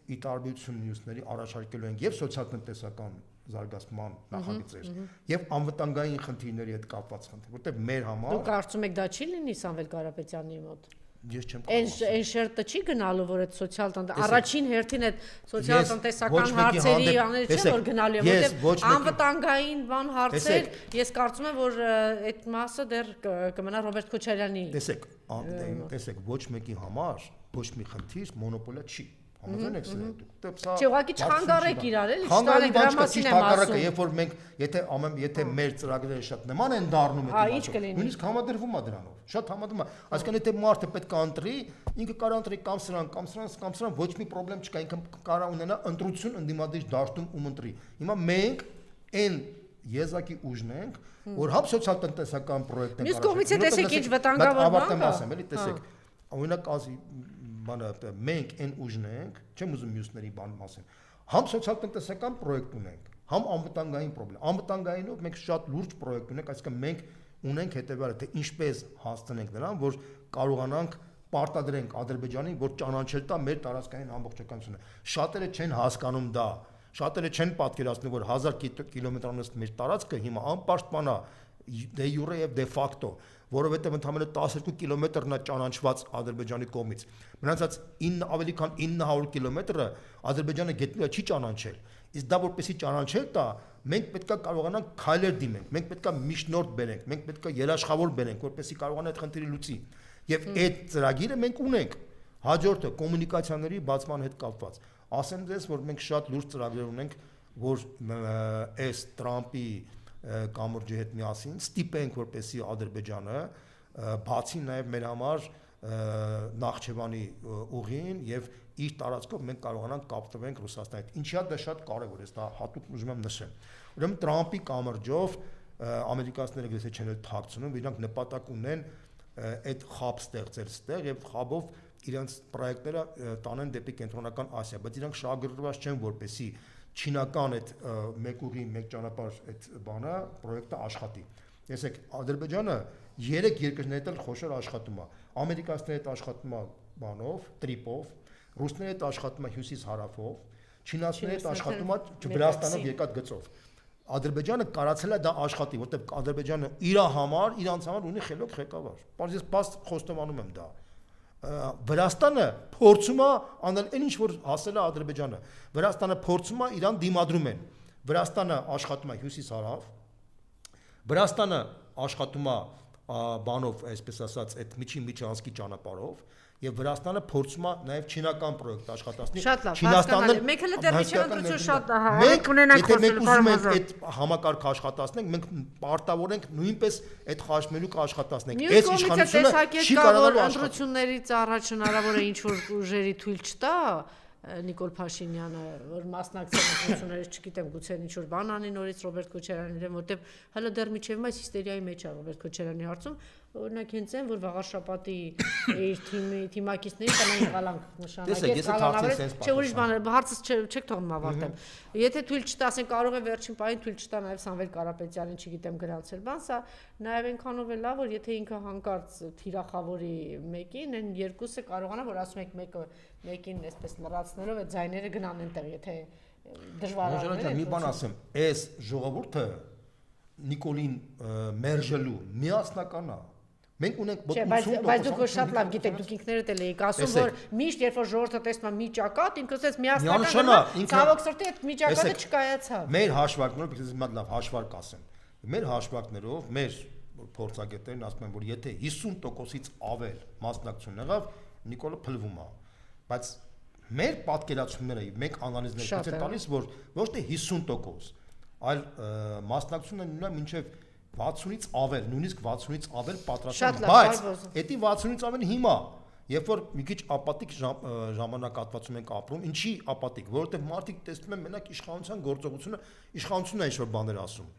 ի տարբերություն մյուսների առաջարկելու ենք եւ սոցիալ-տնտեսական զարգացման նախագծեր եւ անվտանգային խնդիրների հետ կապված խնդիր, որտեղ մեր համար Դուք կարծում եք դա չի լինի Սամվել Կարապետյանի մոտ։ Ես չեմ Այն շերտը չի գնալու, որ այդ առաջին հերթին այդ սոցիալ-տնտեսական հարցերի աները չէ որ գնալու է, որտեղ անվտանգային բան հարցեր, ես կարծում եմ, որ այդ մասը դեռ կմնա Ռոբերտ Քոչարյանի։ Տեսեք, ոչ մեկի համար ոչ մի խնդիր մոնոպոլիա չի։ Համաձայն եք սրա դուք։ Չէ, ուղղակի չխանգարեք իրար, էլի, չտալեք դրա մասին եմ ասում։ Երբ որ մենք եթե մեր ծրագրերը շատ նման են դառնում նույնիսկ համադրվում է դրանով։ Շատ համադրվում է։ Այսինքն եթե մարդը պետք է ընտրի, ինքը կարող ընտրի կամ սրան, ոչ մի խնդրեմ չկա, ինքը կարող ունենա ընտրություն ընդդիմադիր դաշտում ում ընտրի։ Հիմա մենք այն եզակի ուժն ենք, որ հապ սոցիալ-տնտեսական պրոյեկտ ենք Մյուս կողմից է տեսեք ինչ վտանգավոր բան կա։ Էլի տեսեք, օրինակ մենք այն ուժն ենք, չեմ ուզում մյուսների բան ասեմ, համ սոցիալ-տնտեսական պրոյեկտ ունենք, համ անվտանգային խնդիր։ Անվտանգայինով մենք շատ լուրջ պրոյեկտ ունենք, այսինքն մենք ունենք հետևյալը, թե ինչպես հասցնենք նրան, որ կարողանանք պարտադրենք Ադրբեջանին, որ ճանաչել տա մեր տարածքային ամբողջականությունը։ Շատերը չեն հասկանում դա, շատերը չեն պատկերացնում, որ 1000 կիլոմետրանոց մեր տարածքը հիմա անպաշտպան է դե յուրե եւ դե ֆակտո, որովհետեւ ընդամենը 12 կիլոմետրն է ճանաչված Ադրբեջանի կողմից։ Մնացած ավելի քան 900 կիլոմետրը Ադրբեջանը գետնի չի ճանաչել։ Իսկ դա որպեսի ճանաչել տա, մենք պետքա կարողանանք քայլեր դիմենք, մենք պետքա միջնորդ բերենք, մենք պետքա երաշխավոր բերենք, որպեսի կարողանա այդ խնդիրը լուծի։ Եվ այդ ծրագիրը մենք ունենք։ Հաջորդը կոմունիկացիաների բացման հետ կապված։ Ասեմ ձեզ, որ մենք շատ լուրջ ծրագրեր ունենք, որ այս Տրամպի կամուրջի հետ միասին ստիպենք, որպեսի Ադրբեջանը բացի նաև մեր համար Նախճեվանի ուղին եւ իր տարածքով մենք կարողանանք կապտվենք Ռուսաստանի հետ։ Ինչի՞ դա շատ կարեւոր է, դա հատուկ ուզում եմ նշել։ Ուրեմն Տրամպի կամրջով ամերիկացիները գուցե չեն էլ թաքցնում, իրանք նպատակ ունեն այդ խաբ ստեղծել ստեղ եւ խաբով իրենց պրոյեկտները տանեն դեպի կենտրոնական Ասիա, բայց իրանք շահագրգռված չեն, որպեսի չինական այդ մեկ ուղի, մեկ ճանապարհ այդ բանը պրոյեկտը աշխատի։ Տեսեք, Ադրբեջանը 3 երկրների հետ խոշոր աշխատում է։ Ամերիկացիների հետ աշխատում է բանով, տրիպով, ռուսների հետ աշխատում է հյուսիս-հարավով, չինացիների հետ աշխատում է Վրաստանով եկած գծով։ Ադրբեջանը կարացել է դա աշխատի, որտեղ Ադրբեջանը իր համար ունի խելոք ղեկավար։ Ես խոստովանում եմ դա։ Վրաստանը փորձում է անել այն ինչ որ հասել է Ադրբեջանը։ Վրաստանը փորձում է իրան դիմադրում են։ Վրաստանը աշխատում է հյուսիս-հարավ։ Վրաստանը աշխատում է բանով, այսպես ասած, այդ միջանցքի ճանապարհով, եւ Վրաստանը փորձում է նաեւ չինական պրոյեկտ աշխատացնի։ Չինաստանը մենք հենց դեռ միջան ընտրություն շատ մենք ունենանք խոսելու այդ համակարգը աշխատացնենք, մենք պարտավոր ենք նույնպես այդ խաչմերուկը աշխատացնենք։ Այս իշխանությունը չի կարողանալու ընտրություններից առաջ հնարավոր է ինչ որ ուժերի թույլ չտա Նիկոլ Փաշինյանը, որ մասնակցել ընտրություններից, չգիտեմ, գուցե ինչ որ բան անի նորից Ռոբերտ Քոչարյանի դեմ, որտեվ հələ դեռ միջև այս հիստերիայի մեջ է Ռոբերտ Քոչարյանի հարցում, օրինակ հենց այն, որ Վաղարշապատի իր թիմակիցների կանան եղալանք նշանակեց, չէ ուրիշ բան, հարցս չեք թողնում ավարտեմ։ Եթե թույլ չտա, ասեն կարող է վերջին պահին թույլ չտա նաև Սամվել Կարապետյանին, չգիտեմ, գրանցել բան, սա նաև այնքանով է լավ, որ եթե ինքը հանկարծ թիրախավորի մեկին, այն երկուսը կարողանա, որ ասում եք մեկին այսպես լրացնելով այդ ձայները գնան այնտեղ, եթե դժվար է։ Մի բան ասեմ, այս ժողովուրդը Նիկոլին մերժելու միասնական է։ Մենք ունենք 80%։ Բայց դուք շատ լավ գիտեք, դուք ինքներդ էլ եք ասում, որ միշտ երբ որ ժողովուրդը տեսնում է մի ճակատ, ինքը ասես միասնական, ցավոք սրտի այդ մի ճակատը չկայացավ։ Մեր հաշվարկներով, ես մի լավ հաշվարկ ասեմ։ Մեր հաշվարկներով, մեր փորձագետներն ասում են, որ եթե 50%-ից ավել մասնակցություն եղավ, Նիկոլը փլվում է։ Բայց մեր պատկերացումները, մենք անալիզներ ենք տալիս, որ ոչ թե 50%, այլ մասնակցությունը նույնը մինչև 60-ից ավել, նույնիսկ 60-ից ավել պատրաստվում, բայց էդի 60-ից ավել հիմա, երբ որ մի քիչ ապատիկ ժամանակահատվածում ենք ապրում, ինչի ապատիկ, որովհետև մարդիկ տեսնում են մենակ իշխանության գործողությունը, իշխանությունն է ինչ-որ բաներ ասում։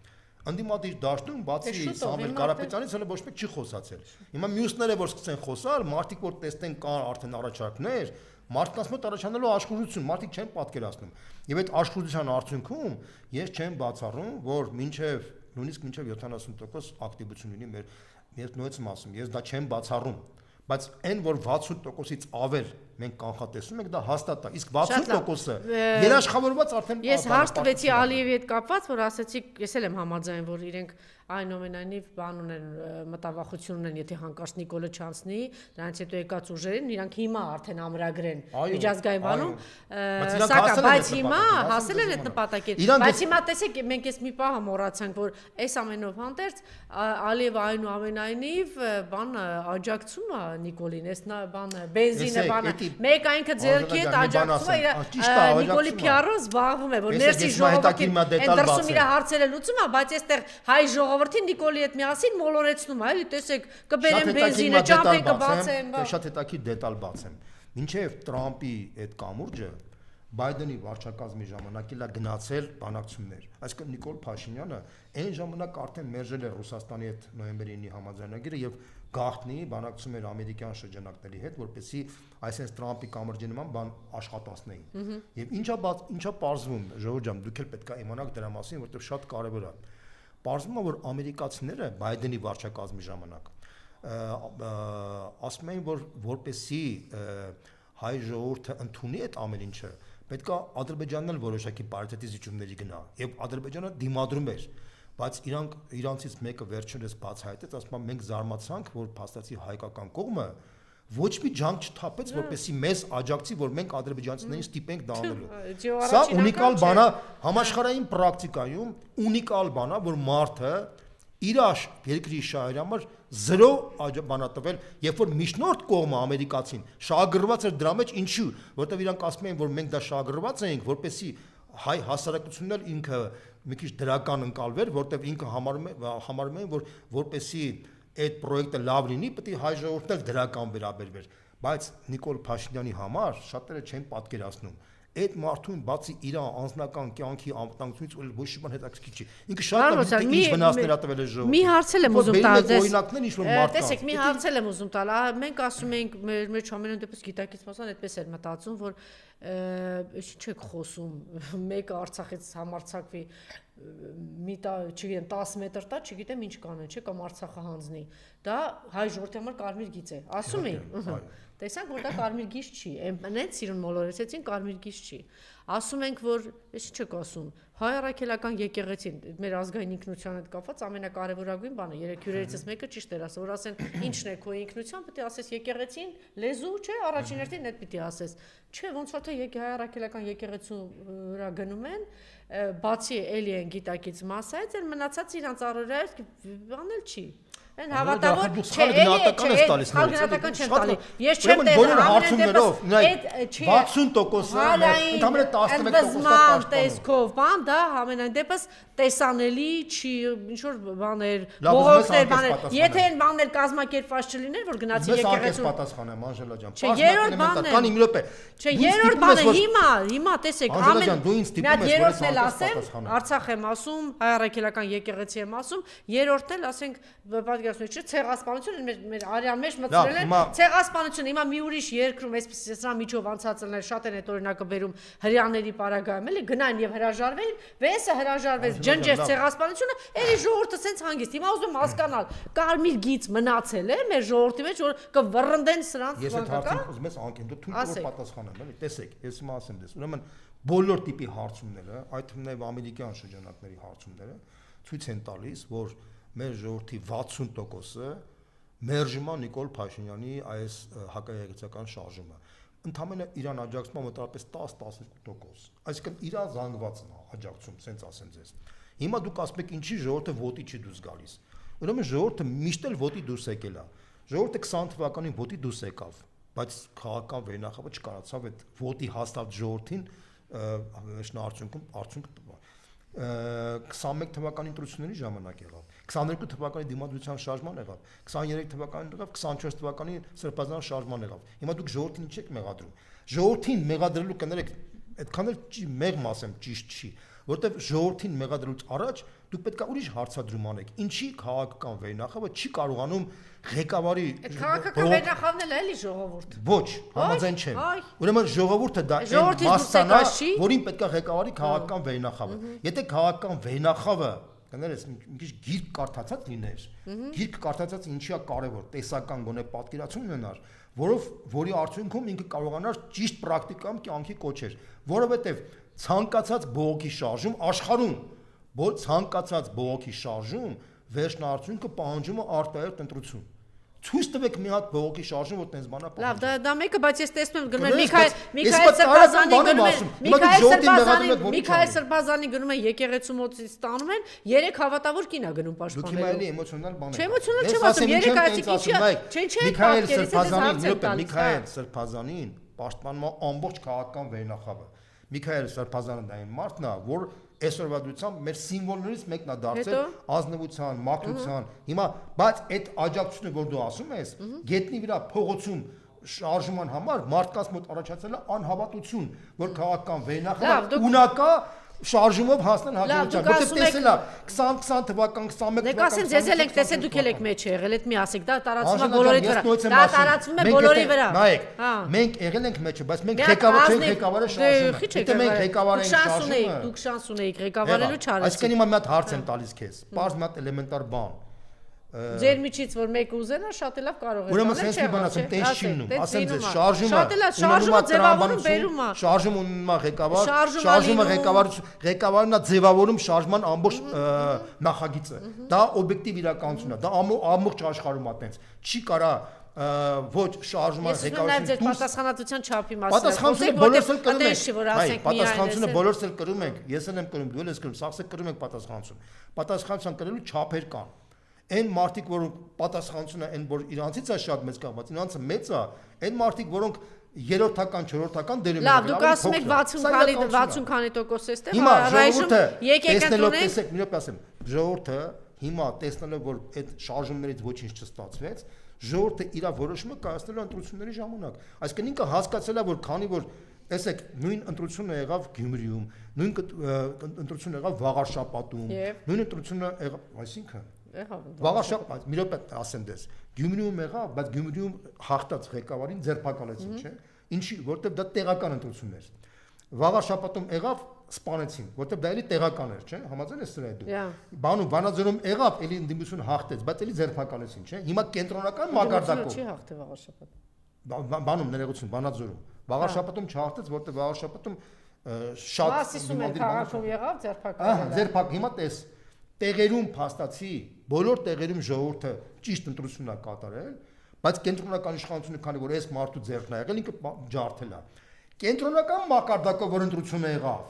Ընդդիմադիր դաշտում բացի Սամվել Կարապետյանից հələ ոչ մեկ չի խոսացել։ Հիմա մյուսները որ սկսեն խոսալ, մարդիկ որ տեսնեն կան արդեն առաջարկներ, մարդկանց մոտ առաջանալու աշխուժություն, մարդիկ չեն պատկերացնում։ Եվ այդ աշխուժության արդյունքում ես չեմ բացառում, որ նույնիսկ մինչև 70% ակտիվություն ունի մեր նույնից մասում, ես դա չեմ բացառում, բայց այն որ 60%-ից ավել մենք կանխատեսում ենք դա հաստատ է, իսկ 60%-ը երաշխավորված արդեն Ես հարց տվեցի Ալիևի հետ կապված, որ ասեցի, ես էլ եմ համաձայն, որ իրենք այնուամենայնիվ բան ունեն, մտավախություն ունեն, եթե հանկարծ Նիկոլը չանցնի, դրանից հետո եկած ուժերին, իրանք հիմա արդեն ամրագրեն միջազգային բանում, սակայն բայց հիմա հասել են այդ նպատակին, բայց հիմա տեսեք, մենք ես մի պահ մոռացանք, որ այս ամենով հանդերձ Ալիևը այնուամենայնիվ բան աջակցում է Նիկոլին, այս բանը, բենզինը բանը, մեկ այնքը ձեռքի հետ աջակցում է Նիկոլի PR-ը զբաղվում է, որ ներսի ժողովրդին այն դրսում իր հարցերը լուծում է, բայց այստեղ հայ ժողովրդին Նիկոլի հետ միասին մոլորեցնում է, էլի տեսեք, կբերեն բենզինը, ճամփեն կբացեն, շատ հետաքրքիր դետալ բացեմ։ Մինչև Տրամպի այդ կամուրջը Բայդենի վարչակազմի ժամանակ էլ գնացել բանակցություններ։ Այսինքն Նիկոլ Փաշինյանը այն ժամանակ արդեն մերժել էր Ռուսաստանի հետ նոյեմբերի 9-ի համաձայնագիրը եւ գաղտնի բանակցում էր ամերիկյան շրջանակների հետ, որպեսզի այսպես Տրամպի կամրջի նման բան աշխատացնեին։ Եվ ինչա պարզվում, ժողովուրդ ջան, դուք էլ պետք է իմանաք դրա մասին, որովհետեւ շատ կարեւոր է։ Պարզվում է, որ ամերիկացիները Բայդենի վարչակազմի ժամանակ ասում էին, որ որպեսզի հայ ժողովուրդը ընդունի այդ ամեն ինչը, պետք է Ադրբեջանն էլ որոշակի պարիտետի զիջումների գնա, եւ Ադրբեջանը դիմադրում էր, բայց իրանցից մեկը վերջերս բացահայտեց, ասում է մենք զարմացանք, որ փաստացի հայկական կողմը ոչ մի ջանք չթափեց, որպեսզի մեզ աջակցի, որ մենք ադրբեջանցիներին ստիպենք դա անելու։ Սա ունիկալ բան է համաշխարհային պրակտիկայում, ունիկալ բան է, որ մարդը իր երկրի շահերի համար 0 բանա տվել, երբ որ միջնորդ կողմը ամերիկացին շահագրված էր դրա մեջ, ինչու, որտեղ իրանք ասում էին, որ մենք դա շահագրված էինք, որպեսզի հայ հասարակությունն էլ ինքը մի քիչ դրական ընկալվեր, որտեղ ինքը համարում էին, որ որպեսզի այդ պրոյեկտը լավ լինի, պետք է հայ ժողովուրդն էլ դրական վերաբերվեր, բայց Նիկոլ Փաշինյանի համար շատերը չեն պատկերացնում այդ մարդուն բացի իր անձնական կյանքի անվտանգությունից ու ոչ մի բան հետաքրքիր չի։ Ինքը շատ լավ ինչ վնասներ ա տվել է ժողովրդին։ Մի հարցել եմ ուզում տալ, օրինակներ ինչ-որ մարդ կա։ Տեսեք, մի հարցել եմ ուզում տալ, մենք ասում ենք մեր ամենայն դեպս գիտակից մասան այդպես էր մտածում, որ ինչ եք խոսում, մեկը Արցախից համարցակվի չգիտեմ 10 մետր տա, չգիտեմ ինչ կանեն, չէ, կամ Արցախը հանձնի։ Դա հայ ժողովրդի համար կարմիր գիծ է։ Ասում էին։ Տեսանք, որ դա կարմիր գիծ չի, այնց սիրուն մոլորեցեցին կարմիր գիծ չի։ Ասում ենք, որ ես ինչ եք ասում, հայ առաքելական եկեղեցին մեր ազգային ինքնության հետ կապված ամենակարևորագույն բանը, երեք հյուրերից մեկը ճիշտ էր ասել, որ ասեն ինչն է քո ինքնության, պետք է ասես եկեղեցին, լեզու, չէ, առաջին հերթին այդ պիտի ասես։ Չէ, ոնց որ թե հայ առաքելական եկեղեցու վրա գնում են, բացի էլի են գիտակից մասայից, էլ մնացած իրանց առօրյա բանել չի։ Այն հավատավոր չէ, գնահատական է տալիս նորից։ Գնահատական չեմ տալի։ Ես չեմ բոլոր հարցումներով, 60%-ը, ընդհանրապես 11%-ը տեսքով, բան դա ամենայն դեպս տեսանելի չի, ինչ որ բաներ, բողոքներ, բաներ։ Եթե այն բաներ կազմակերպված չլիներ, որ գնացի եկեղեցու։ Պատասխանեմ, Անժելա ջան։ Չէ, երրորդ բանն է։ Կան 5 րոպե։ Չէ, երրորդ բանը հիմա տեսեք, երրորդն էլ ասեմ, Արցախ եմ ասում, հայ առաքելական եկեղեցի եմ ասում, երրորդն էլ ասենք պատկերացնու չէ, ցեղասպանությունը մեր արյան մեջ մտցրել են, ցեղասպանությունը հիմա մի ուրիշ երկրում այսպես սրա միջով անցածներ շատ են այդ օրինակը բերում հрьяաների պարագայում, էլի գնային եւ հրաժարվեին, վեսը հրաժարվեց, ջնջեց ցեղասպանությունը, էլի ժողովուրդը սենց հանգիստ։ Հիմա ուզում եմ հասկանալ, կարմիր գիծ մնացել է մեր ժողովրդի մեջ, որ կվռնդեն սրանց Ես այդ հարցին ուզում ես անկեն դու թույլ պատասխանեմ, էլի, տեսեք, ես հիմա ասեմ դες, ուրեմն բոլոր տիպի հարցումները, այդ թվում նաև ամերիկյան շրջանակների հարցումները ցույց են տալիս, որ մեր ժողովրդի 60%-ը մերժում է Նիկոլ Փաշինյանի այս հակաերեցական շարժումը։ Ընդամենը իրան աջակցում է մոտավորապես 10-12%։ Այսինքն իրան զանգվածն է աջակցում, սենց ասեմ ձեզ։ Հիմա դուք ասում եք ինչի ժողովուրդը ոտի չի դուրս գալիս։ Ուրեմն ժողովուրդը միշտ էլ ոտի դուրս եկել է։ Ժողովուրդը 20 թվականին ոտի դուրս եկավ, բայց քաղաքական վերնախավը չկարողացավ այդ ոտի հաստատ ժողովրդին արդյունք տվա։ 21 թվականի ընտրությունների ժամանակ եղավ, 22 թվականի դիմադրության շարժման եղավ, 23 թվականին եղավ, 24 թվականի սրբազան շարժման եղավ։ Հիմա դուք ժողովրդին ինչ եք մեղադրում։ Ժողովրդին մեղադրելու կներեք, այդքան էլ մեղմ ասեմ ճիշտ չի, որտեվ ժողովրդին մեղադրելուց առաջ դուք պետք է ուրիշ հարցադրում անեք։ Ինչի քաղաքական վերնախավը չի կարողանում ղեկավարի քաղաքական վերնախավն էլ էլի ժողովուրդ։ Ոչ, համաձայն չեմ։ Ուրեմն ժողովուրդը դա այն մասսան է, որին պետք է ղեկավարի քաղաքական վերնախավը։ Եթե քաղաքական վերնախավը կներես մի քիչ գիրք կարդացած լիներ, գիրք կարդացած ինչի է կարևոր, տեսական գոնե պատկերացում ունենար, որի արդյունքում ինքը կարողանար ճիշտ պրակտիկայում կյանքի կոչեր, որովհետև ցանկացած բողոքի շարժում աշխարհում, ցանկացած բողոքի շարժում վերջնարդյունքը պահանջում է արտահերթ ընտրություն։ Ցույց տվեք մի հատ բողոքի շարժում, որ տենց բանա պահանջում։ Լավ, դա մեկը, բայց ես տեսնում եմ գնում Միքայել Սրբազանի գնում են եկեղեցու մոտից ստանում են, 3 հավատավոր կին է գնում պաշտպանելու։ Դուք հիմա էլի էմոցիոնալ բան եք։ Չէ, էմոցիոնալ չեմ ասում, 3 այսինքն Միքայել Սրբազանին պաշտպանում է ամբողջ քաղաքական վերնախավը։ Միքայել Սրբազանը դա այն մարդն է, որ այսօրվա դրությամբ մեր սիմվոլներից մեկն է դարձել ազնվության, մաքրության։ Հիմա, բայց այդ աջակցությունը, որ դու ասում ես, գետնի վրա փողոցում շարժման համար մարդկանց մոտ առաջացել է անհավատություն, որ քաղաքական վերնախավը ունակա շարժումով հասնեն հաջողության։ Որտեղ տեսել է 20 թվական, 21 թվական։ Դե կասեն ձեզ էլ եք տեսել, դուք էլ եք մեջ եղել, այդ մի ասեք, դա տարածվում է բոլորի վրա։ Դա տարածվում է բոլորի վրա։ Նայեք, մենք եղել ենք մեջը, բայց մենք ղեկավար չենք ղեկավարը շարժումը։ Եթե մենք ղեկավար ենք շարժումը, դուք շանս ունեիք ղեկավարելու չարեցիք։ Այսինքն հիմա մի հատ հարց եմ տալիս քեզ։ Պարզ մի հատ էլեմենտար բան։ Ձեր միջից որ մեկը ուզենա շատ լավ կարող է։ Ուրեմն sense մի բան ասեմ, տես չի լինում, ասեմ ձեզ, շարժումը ձևավորում բերում է։ Շարժումը ունենում է ղեկավար, շարժումը ղեկավարն է ձևավորում շարժման ամբողջ նախագիծը։ Դա օբյեկտիվ իրականություն է, դա ամբողջ աշխարհում է տենց։ Չի կարա ոչ շարժման ղեկավարություն դուրս պատասխանատվության չափի մասին։ Պատասխանությունը բոլորս էլ կրում ենք։ Պատասխանությունը բոլորս էլ կրում ենք։ Ես էլ եմ կրում, դու էլ ես կրում, սաղ կրում ենք պատասխանություն։ Պատասխանության կրելու չափեր կան։ Այն մարդիկ, որոնք պատասխանությունը այն որ իրանցից է շատ մեծ կախված, իրանցը մեծ է, այն մարդիկ, որոնք երրորդական, չորրորդական դերում են։ Լավ, դուք ասում եք 60 քանի տոկոս էստեղ, առայժմ եկեք ընտրենք։ Մի րոպե ասեմ, ժողովուրդը հիմա տեսնելով որ այդ շարժումներից ոչինչ չստացվեց, ժողովուրդը իր որոշումը կայացնելու ընտրությունների ժամանակ։ Այսինքն ինքը հասկացել է որ քանի որ տեսեք նույն ընտրությունը եղավ Գյումրիում, նույն ընտրությունը եղավ Վաղարշապատում, նույն ընտրությունը եղավ, այսինքն Վաղարշապատ, մի րոպե ասեմ դες, Գյումրիում եղավ, բայց Գյումրիում հաղթած ղեկավարին ձերբակալեցին, չէ՞։ Ինչի, որտեղ դա տեղական ընտրություն էր։ Վաղարշապատում եղավ, սպանեցին, որտեղ դա էլի տեղական էր, չէ՞։ Համաձայն ես սրա հետ դու։ Բանում Վանաձորում եղավ, էլի ընդդիմություն հաղթեց, բայց էլի ձերբակալեցին, չէ՞։ Հիմա կենտրոնական մակարդակով։ Չի հաղթե Վաղարշապատ։ Բանում ներողություն, Վանաձորում։ Վաղարշապատում չհաղթեց, որտեղ Վաղարշապատում շատ Մասիսում էր քաղաքում եղավ, ձերբակալել։ Ձերբակ, հիմա տես տեղերում փաստացի, բոլոր տեղերում ժողովուրդը ճիշտ ընտրությունն է կատարել, բայց կենտրոնական իշխանությունը, քանի որ այս մարդու ձեռքն է եղել, ինքը ջարդել է։ Կենտրոնական մակարդակով որ ընտրությունը եղավ,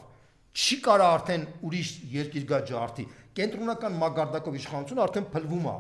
չի կարա արդեն ուրիշ երկիր գա ջարդի։ Կենտրոնական մակարդակով իշխանությունը արդեն փլվում է։